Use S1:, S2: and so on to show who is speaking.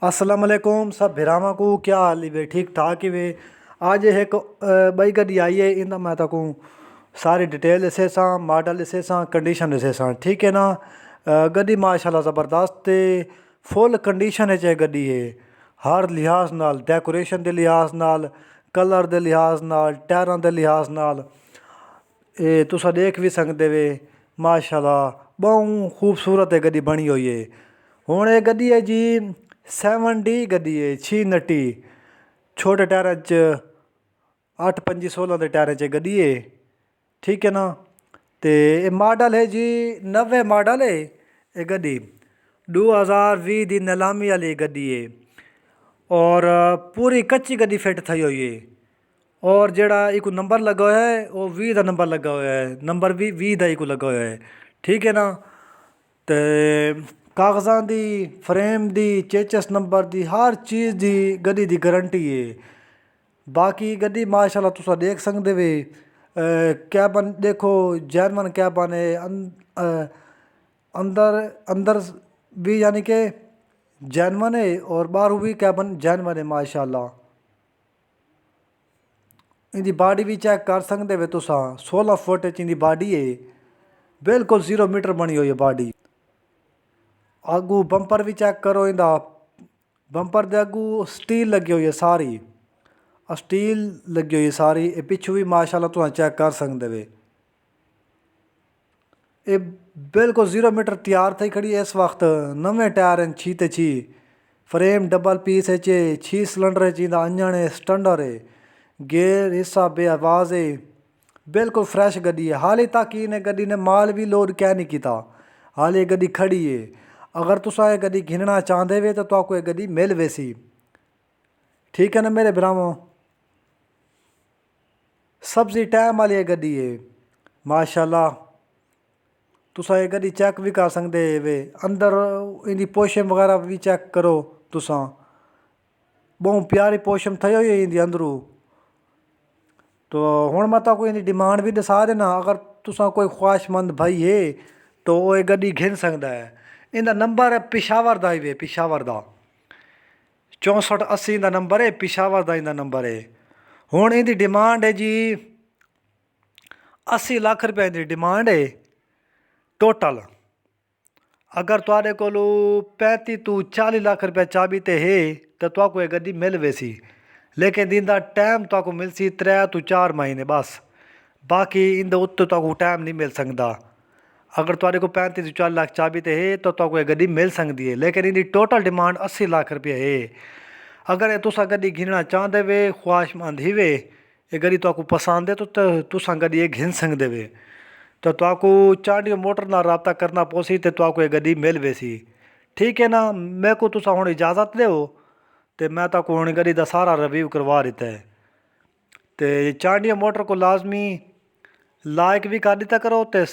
S1: अस्सलाम वालेकुम सब भिरावां को क्या हाल ही वे ठीक ठाक ही वे। आज एक बई गड्डी आई है इंदा मैं तक सारी डिटेल इसे सा मॉडल इसे सा कंडीशन इसे सा ठीक है ना। गड्डी माशाल्लाह ज़बरदस्त ते फुल कंडीशन है गड्डी है। हर लिहाज नाल डेकोरेशन के लिहाज नाल कलर के लिहाज नाल टायरों के लिहाज नाल ये तुसा देख भी सकते वे माशाल्लाह बहुत खूबसूरत है गड्डी बनी हुई है। हुण ये गड्डी है जी 7D गड्डी है 6 नट्टी छोटे टायर च 8 5 16 के टायर च गड्डी है ठीक है ना। तो ये मॉडल है जी 90 मॉडल है ये गड्डी 2020 की नीलामी वाली गड्डी है और पूरी कच्ची गड्डी फिट थी हुई है। और जड़ा एक नंबर लगा हुआ है वो 20 का नंबर लगा हुआ है नंबर भी 20 का एक लगा हुआ है ठीक है ना। तो कागज़ां दी फ्रेम दी चेचस नंबर दी हर चीज़ दी गड्डी दी गारंटी है। बाकी गड्डी माशाल्लाह तुसा देख सकते वे कैबन देखो जैनवन कैबन है अंदर अंदर भी यानी कि जैनवन है और बाहरों भी कैबन जैनवन है माशाल्लाह। इनकी बॉडी भी चेक कर सकते वे तुसा 16 फुट इनकी बॉडी है बिल्कुल 0 मीटर बनी हुई है बॉडी। आगू बंपर भी चेक करो इंदा बंपर दे आगू स्टील लगी हुई है सारी स्टील लगी हुई है सारी पिछू भी माशाल्लाह तुम चेक कर सकते वे। ये बिल्कुल 0 मीटर तैयार थी खड़ी इस वक्त नवे टायर हैं 6 ते 6 फ्रेम डबल पीस है 6 सिलेंडर इंदा अंजन है स्टैंडर है गेयर हिस्सा बे आवाज़ है बिल्कुल फ्रैश गड्डी है। हाले तक इन्हें गड्डी ने माल भी लोड क्या नहीं किया हाले गड्डी खड़ी है। अगर तुसा ये गड्डी घिनना चाहते वे तो आपको ये गड्डी मिल वैसी ठीक है ना मेरे भरावों। सब्जी टाइम वाली गड्डी है माशाल्लाह तुसा ये गड्डी चेक भी कर सकते वे अंदर इनकी पोशम वगैरह भी चेक करो तुसा बहुत प्यारी पोशम थी हुई है इंदी अंदरों। तो हुण मैं तो इनकी डिमांड भी दसा देना अगर तुसा कोई ख्वाहिशमंद भाई है तो वो ये गड्डी घिन सकता है। इनका नंबर है पिशावर का ही वे पिशावर का 64 80 का नंबर है पिशावर का इनका नंबर है। हुण इनकी डिमांड है जी 80 लाख रुपये की डिमांड है टोटल। अगर तुहाडे कोल 35 तो 40 लाख रुपया चाबी ते है तो तुहाको ये गड्डी मिल वैसी लेकिन इंदा टाइम तुहाको मिलसी 3 तो 4 महीने बस बाकी इंदे उत्ते तुहाको टाइम नहीं मिल सकता। अगर तुहाडे को 35 तो 40 लाख चाबी ते है तो तुहाको ये गड्डी मिल सकती है लेकिन इनकी टोटल डिमांड 80 लाख रुपये है। अगर ये तुसा गड्डी घिनना चाहते वे ख्वाहिशमंद ही वे ये गड्डी तुहाको पसंद है तो तुसा गड्डी ये घिन सकते वे तो तुहाको चांडियो मोटर नाल रब्ता करना पोसी तो तुहाको ये गड्डी मिल वैसी ठीक है ना। मेरे को तुसा हुण इजाज़त दो तो मैं तुहाको हुण गड्डी दा सारा रिव्यू करवा दिता है। तो चांडियो मोटर को लाजमी लाइक भी कर दिता करो तो